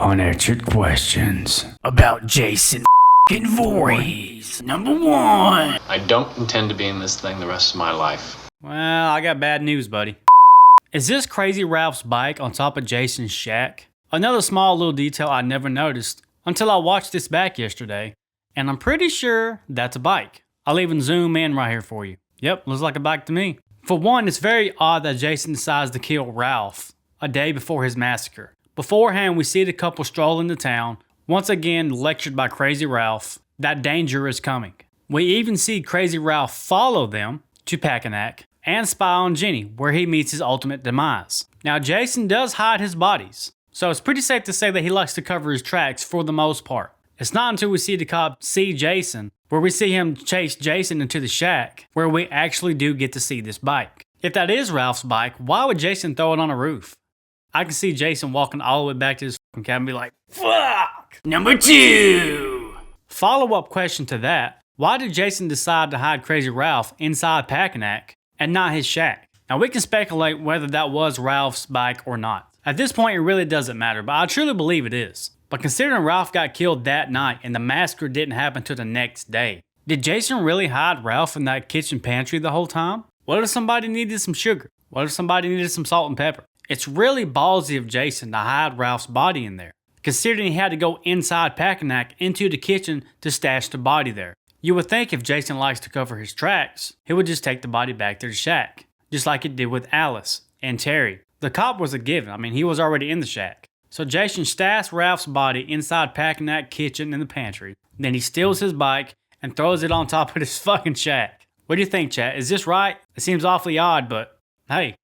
Unanswered questions about Jason Voorhees. Number 1. I don't intend to be in this thing the rest of my life. Well, I got bad news, buddy. Is this Crazy Ralph's bike on top of Jason's shack? Another small little detail I never noticed until I watched this back yesterday, and I'm pretty sure that's a bike. I'll even zoom in right here for you. Yep, looks like a bike to me. For one, it's very odd that Jason decides to kill Ralph a day before his massacre. Beforehand, we see the couple stroll into town, once again lectured by Crazy Ralph that danger is coming. We even see Crazy Ralph follow them to Packanack and spy on Jenny, where he meets his ultimate demise. Now, Jason does hide his bodies, so it's pretty safe to say that he likes to cover his tracks for the most part. It's not until we see the cop see Jason, where we see him chase Jason into the shack, where we actually do get to see this bike. If that is Ralph's bike, why would Jason throw it on a roof? I can see Jason walking all the way back to his cabin and be like, fuck! Number 2. Follow-up question to that, why did Jason decide to hide Crazy Ralph inside Packanack and not his shack? Now we can speculate whether that was Ralph's bike or not. At this point it really doesn't matter, but I truly believe it is. But considering Ralph got killed that night and the massacre didn't happen till the next day, did Jason really hide Ralph in that kitchen pantry the whole time? What if somebody needed some sugar? What if somebody needed some salt and pepper? It's really ballsy of Jason to hide Ralph's body in there, considering he had to go inside Packanack into the kitchen to stash the body there. You would think if Jason likes to cover his tracks, he would just take the body back to the shack, just like he did with Alice and Terry. The cop was a given, I mean he was already in the shack. So Jason stashed Ralph's body inside Packanack kitchen in the pantry, then he steals his bike and throws it on top of his fucking shack. What do you think, chat? Is this right? It seems awfully odd, but hey,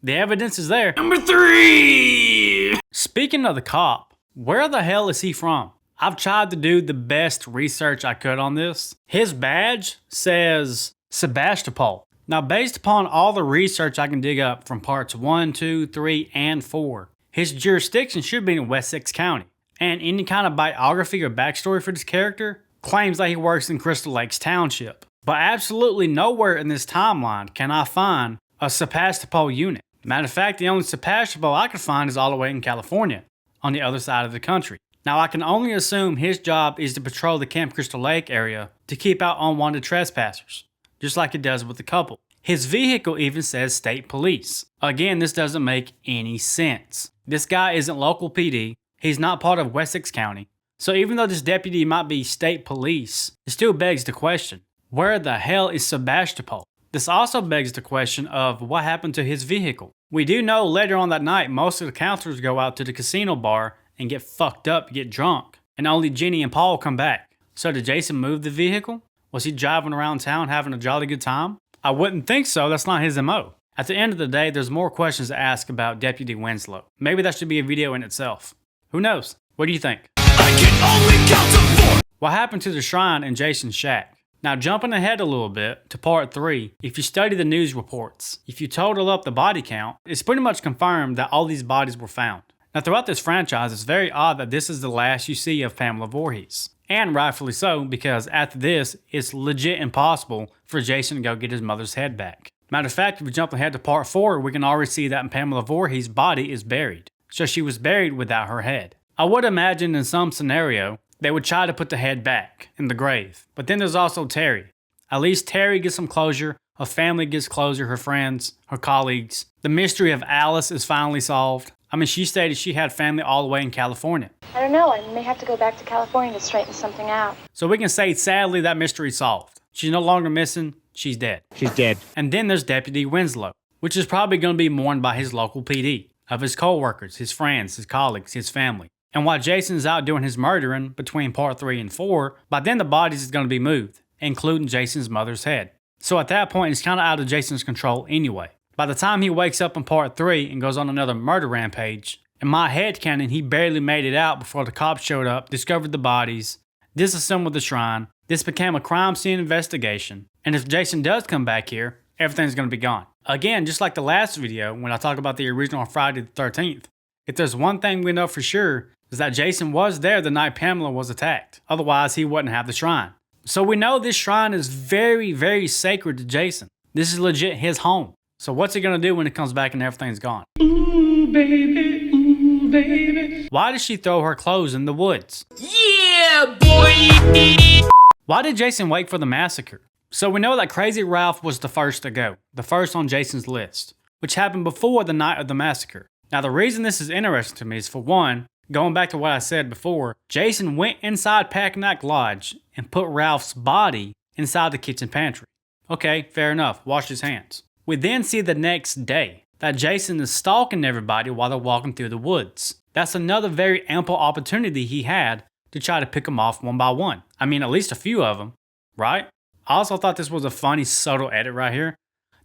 the evidence is there. Number 3. Speaking of the cop, where the hell is he from? I've tried to do the best research I could on this. His badge says Sebastopol. Now, based upon all the research I can dig up from parts 1, 2, 3, and 4, his jurisdiction should be in Wessex County. And any kind of biography or backstory for this character claims that he works in Crystal Lakes Township. But absolutely nowhere in this timeline can I find a Sebastopol unit. Matter of fact, the only Sebastopol I could find is all the way in California, on the other side of the country. Now I can only assume his job is to patrol the Camp Crystal Lake area to keep out unwanted trespassers, just like it does with the couple. His vehicle even says state police. Again, this doesn't make any sense. This guy isn't local PD, he's not part of Wessex County, so even though this deputy might be state police, it still begs the question, where the hell is Sebastopol? This also begs the question of what happened to his vehicle. We do know later on that night, most of the counselors go out to the casino bar and get fucked up, get drunk, and only Jenny and Paul come back. So did Jason move the vehicle? Was he driving around town having a jolly good time? I wouldn't think so, that's not his MO. At the end of the day, there's more questions to ask about Deputy Winslow. Maybe that should be a video in itself. Who knows? What do you think? I can only count to 4. What happened to the shrine in Jason's shack? Now jumping ahead a little bit to part 3, if you study the news reports, if you total up the body count, it's pretty much confirmed that all these bodies were found. Now throughout this franchise, it's very odd that this is the last you see of Pamela Voorhees. And rightfully so, because after this, it's legit impossible for Jason to go get his mother's head back. Matter of fact, if we jump ahead to part 4, we can already see that Pamela Voorhees' body is buried. So she was buried without her head. I would imagine in some scenario, they would try to put the head back in the grave. But then there's also Terry. At least Terry gets some closure, her family gets closure, her friends, her colleagues. The mystery of Alice is finally solved. I mean, she stated she had family all the way in California. I don't know, I may have to go back to California to straighten something out. So we can say sadly that mystery's solved. She's no longer missing, she's dead. She's dead. And then there's Deputy Winslow, which is probably going to be mourned by his local PD, of his co-workers, his friends, his colleagues, his family. And while Jason's out doing his murdering between part 3 and 4, by then the bodies is going to be moved, including Jason's mother's head. So at that point, it's kind of out of Jason's control anyway. By the time he wakes up in part 3 and goes on another murder rampage, in my headcanon, he barely made it out before the cops showed up, discovered the bodies, disassembled the shrine. This became a crime scene investigation. And if Jason does come back here, everything's going to be gone. Again, just like the last video when I talked about the original Friday the 13th, if there's one thing we know for sure, is that Jason was there the night Pamela was attacked. Otherwise, he wouldn't have the shrine. So we know this shrine is very, very sacred to Jason. This is legit his home. So what's he gonna do when it comes back and everything's gone? Ooh, baby, ooh, Why did she throw her clothes in the woods? Yeah, boy! Why did Jason wait for the massacre? So we know that Crazy Ralph was the first to go, the first on Jason's list, which happened before the night of the massacre. Now the reason this is interesting to me is, for one, going back to what I said before, Jason went inside Packanack Lodge and put Ralph's body inside the kitchen pantry. Okay, fair enough, wash his hands. We then see the next day that Jason is stalking everybody while they're walking through the woods. That's another very ample opportunity he had to try to pick them off one by one. I mean, at least a few of them, right? I also thought this was a funny, subtle edit right here.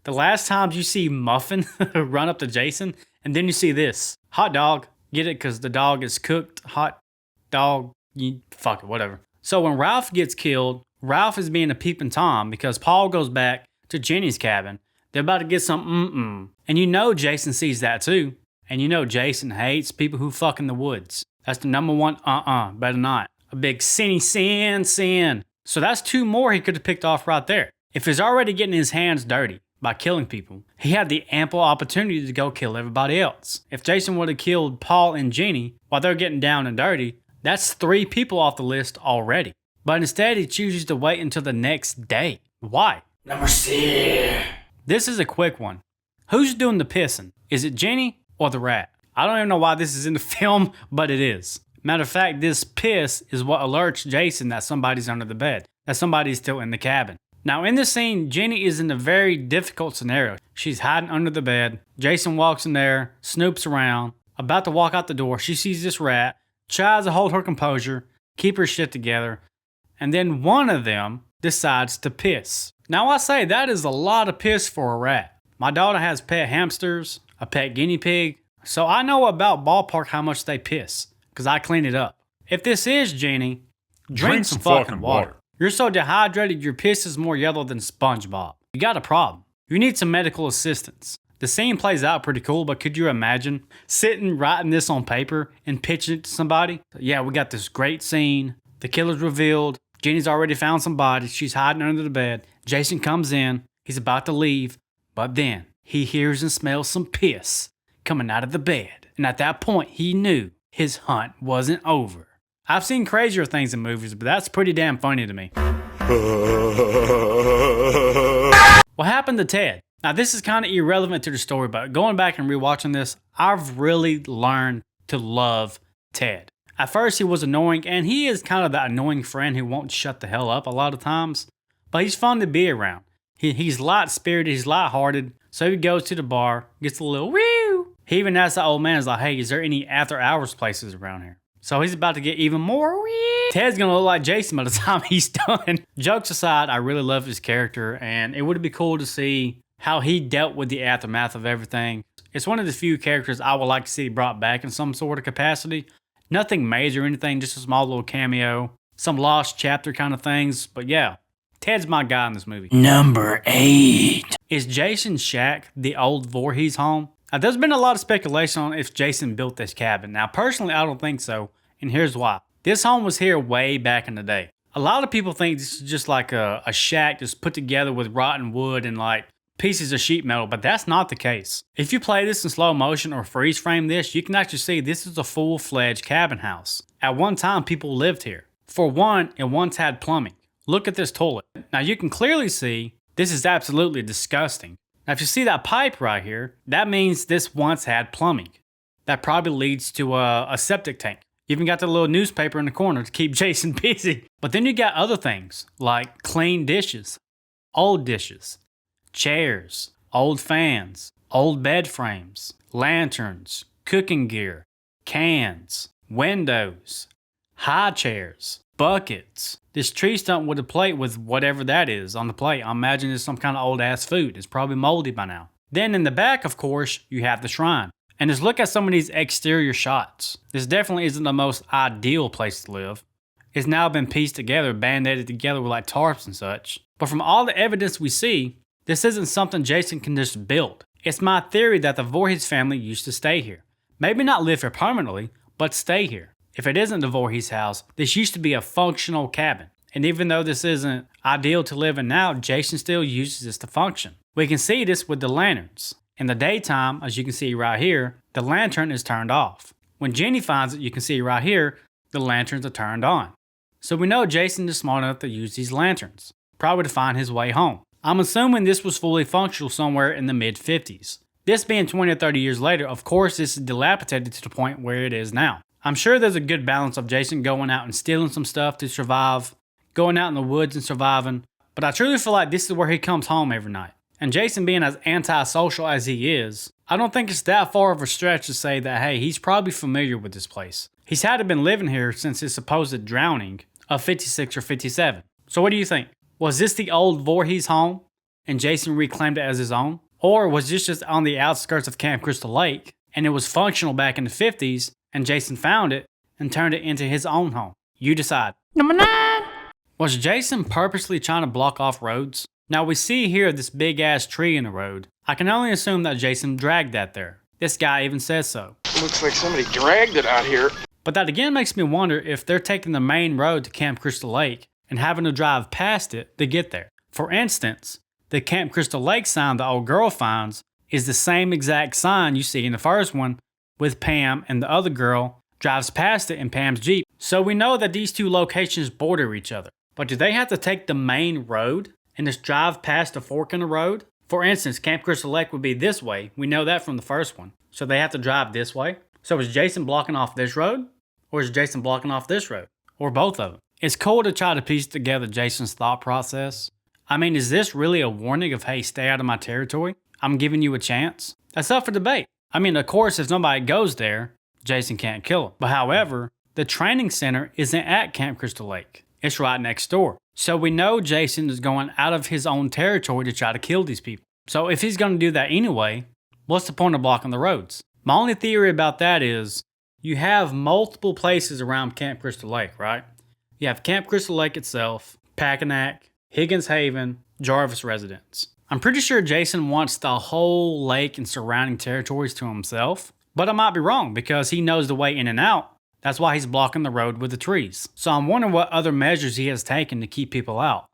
The last time you see Muffin run up to Jason, and then you see this. Hot dog. Get it? Because the dog is cooked. Hot dog. Fuck it, whatever. So when Ralph gets killed, Ralph is being a peeping Tom because Paul goes back to Jenny's cabin. They're about to get some And you know Jason sees that too. And you know Jason hates people who fuck in the woods. That's the number one better not. A big sin. So that's two more he could have picked off right there. If he's already getting his hands dirty by killing people, he had the ample opportunity to go kill everybody else. If Jason would have killed Paul and Jenny while they're getting down and dirty, that's 3 people off the list already. But instead he chooses to wait until the next day. Why? Number 6. This is a quick one. Who's doing the pissing? Is it Jenny or the rat? I don't even know why this is in the film, but it is. Matter of fact, this piss is what alerts Jason that somebody's under the bed, that somebody's still in the cabin. Now in this scene, Jenny is in a very difficult scenario. She's hiding under the bed. Jason walks in there, snoops around, about to walk out the door. She sees this rat, tries to hold her composure, keep her shit together, and then one of them decides to piss. Now I say that is a lot of piss for a rat. My daughter has pet hamsters, a pet guinea pig, so I know about ballpark how much they piss, because I clean it up. If this is Jenny, drink some fucking water. You're so dehydrated your piss is more yellow than SpongeBob. You got a problem. You need some medical assistance. The scene plays out pretty cool, but could you imagine sitting, writing this on paper, and pitching it to somebody? Yeah, we got this great scene. The killer's revealed. Jenny's already found some bodies. She's hiding under the bed. Jason comes in. He's about to leave. But then he hears and smells some piss coming out of the bed. And at that point, he knew his hunt wasn't over. I've seen crazier things in movies, but that's pretty damn funny to me. What happened to Ted? Now, this is kind of irrelevant to the story, but going back and rewatching this, I've really learned to love Ted. At first, he was annoying, and he is kind of that annoying friend who won't shut the hell up a lot of times, but he's fun to be around. He's light-spirited, he's light-hearted, so he goes to the bar, gets a little woo. He even asks the old man, he's like, hey, is there any after-hours places around here? So he's about to get even more wee. Ted's gonna look like Jason by the time he's done. Jokes aside, I really love his character, and it would be cool to see how he dealt with the aftermath of everything. It's one of the few characters I would like to see brought back in some sort of capacity. Nothing major or anything, just a small little cameo. Some lost chapter kind of things, but yeah. Ted's my guy in this movie. Number 8. Is Jason's shack the old Voorhees home? Now, there's been a lot of speculation on if Jason built this cabin. Now, personally, I don't think so, and here's why. This home was here way back in the day. A lot of people think this is just like a shack just put together with rotten wood and like pieces of sheet metal, but that's not the case. If you play this in slow motion or freeze frame this, you can actually see this is a full-fledged cabin house. At one time, people lived here. For one, it once had plumbing. Look at this toilet. Now you can clearly see this is absolutely disgusting. Now if you see that pipe right here, that means this once had plumbing. That probably leads to a septic tank. You even got the little newspaper in the corner to keep Jason busy. But then you got other things like clean dishes, old dishes, chairs, old fans, old bed frames, lanterns, cooking gear, cans, windows, high chairs, buckets. This tree stump with a plate with whatever that is on the plate. I imagine it's some kind of old ass food. It's probably moldy by now. Then in the back, of course, you have the shrine. And just look at some of these exterior shots. This definitely isn't the most ideal place to live. It's now been pieced together, band-aided together with like tarps and such. But from all the evidence we see, this isn't something Jason can just build. It's my theory that the Voorhees family used to stay here. Maybe not live here permanently, but stay here. If it isn't the Voorhees house, this used to be a functional cabin. And even though this isn't ideal to live in now, Jason still uses this to function. We can see this with the lanterns. In the daytime, as you can see right here, the lantern is turned off. When Jenny finds it, you can see right here, the lanterns are turned on. So we know Jason is smart enough to use these lanterns, probably to find his way home. I'm assuming this was fully functional somewhere in the mid-50s. This being 20 or 30 years later, of course this is dilapidated to the point where it is now. I'm sure there's a good balance of Jason going out and stealing some stuff to survive, going out in the woods and surviving, but I truly feel like this is where he comes home every night. And Jason being as antisocial as he is, I don't think it's that far of a stretch to say that, hey, he's probably familiar with this place. He's had to been living here since his supposed drowning of 56 or 57. So what do you think? Was this the old Voorhees home and Jason reclaimed it as his own? Or was this just on the outskirts of Camp Crystal Lake and it was functional back in the 50s and Jason found it and turned it into his own home? You decide. Number 9. Was Jason purposely trying to block off roads? Now we see here this big ass tree in the road. I can only assume that Jason dragged that there. This guy even says so. Looks like somebody dragged it out here. But that again makes me wonder if they're taking the main road to Camp Crystal Lake and having to drive past it to get there. For instance, the Camp Crystal Lake sign the old girl finds is the same exact sign you see in the first one with Pam, and the other girl drives past it in Pam's Jeep. So we know that these two locations border each other. But do they have to take the main road and just drive past a fork in the road? For instance, Camp Crystal Lake would be this way. We know that from the first one. So they have to drive this way. So is Jason blocking off this road? Or is Jason blocking off this road? Or both of them? It's cool to try to piece together Jason's thought process. I mean, is this really a warning of, hey, stay out of my territory? I'm giving you a chance? That's up for debate. I mean, of course, if nobody goes there, Jason can't kill him. But however, the training center isn't at Camp Crystal Lake. It's right next door. So we know Jason is going out of his own territory to try to kill these people. So if he's going to do that anyway, what's the point of blocking the roads? My only theory about that is you have multiple places around Camp Crystal Lake, right? You have Camp Crystal Lake itself, Packanack, Higgins Haven, Jarvis Residence. I'm pretty sure Jason wants the whole lake and surrounding territories to himself, but I might be wrong because he knows the way in and out. That's why he's blocking the road with the trees. So I'm wondering what other measures he has taken to keep people out,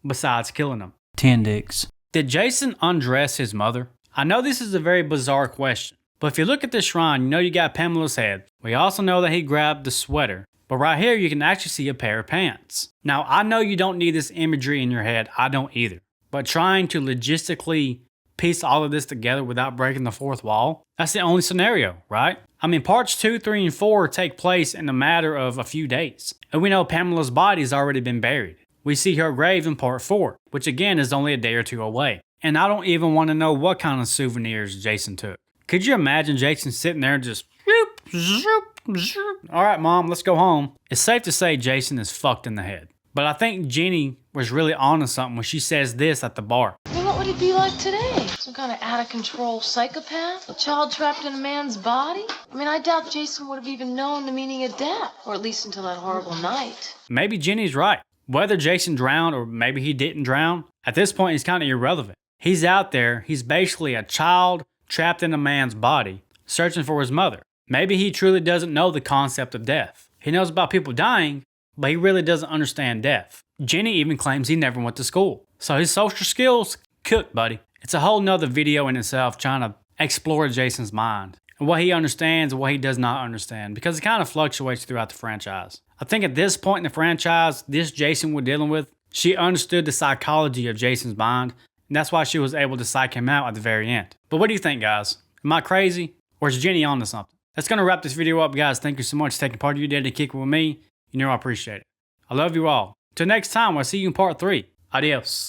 besides killing them. 10 dicks. Did Jason undress his mother? I know this is a very bizarre question, but if you look at this shrine, you know you got Pamela's head. We also know that he grabbed the sweater, but right here you can actually see a pair of pants. Now I know you don't need this imagery in your head, I don't either, but trying to logistically piece all of this together without breaking the fourth wall, that's the only scenario, right? I mean, parts 2, 3, and 4 take place in a matter of a few days, and we know Pamela's body has already been buried. We see her grave in part 4, which again is only a day or two away. And I don't even want to know what kind of souvenirs Jason took. Could you imagine Jason sitting there just zoop, zoop, zoop. Alright mom, let's go home. It's safe to say Jason is fucked in the head. But I think Jenny was really onto something when she says this at the bar. I mean, what would it be like today? Some kind of out-of-control psychopath? A child trapped in a man's body? I mean, I doubt Jason would have even known the meaning of death. Or at least until that horrible night. Maybe Jenny's right. Whether Jason drowned or maybe he didn't drown, at this point he's kind of irrelevant. He's out there, he's basically a child trapped in a man's body, searching for his mother. Maybe he truly doesn't know the concept of death. He knows about people dying, but he really doesn't understand death. Jenny even claims he never went to school. So his social skills, cooked, buddy. It's a whole nother video in itself trying to explore Jason's mind and what he understands and what he does not understand, because it kind of fluctuates throughout the franchise. I think at this point in the franchise, this Jason we're dealing with, she understood the psychology of Jason's mind, and that's why she was able to psych him out at the very end. But what do you think, guys? Am I crazy? Or is Jenny on to something? That's going to wrap this video up, guys. Thank you so much for taking part of your day to kick it with me. You know I appreciate it. I love you all. Till next time, I'll see you in part 3. Adios.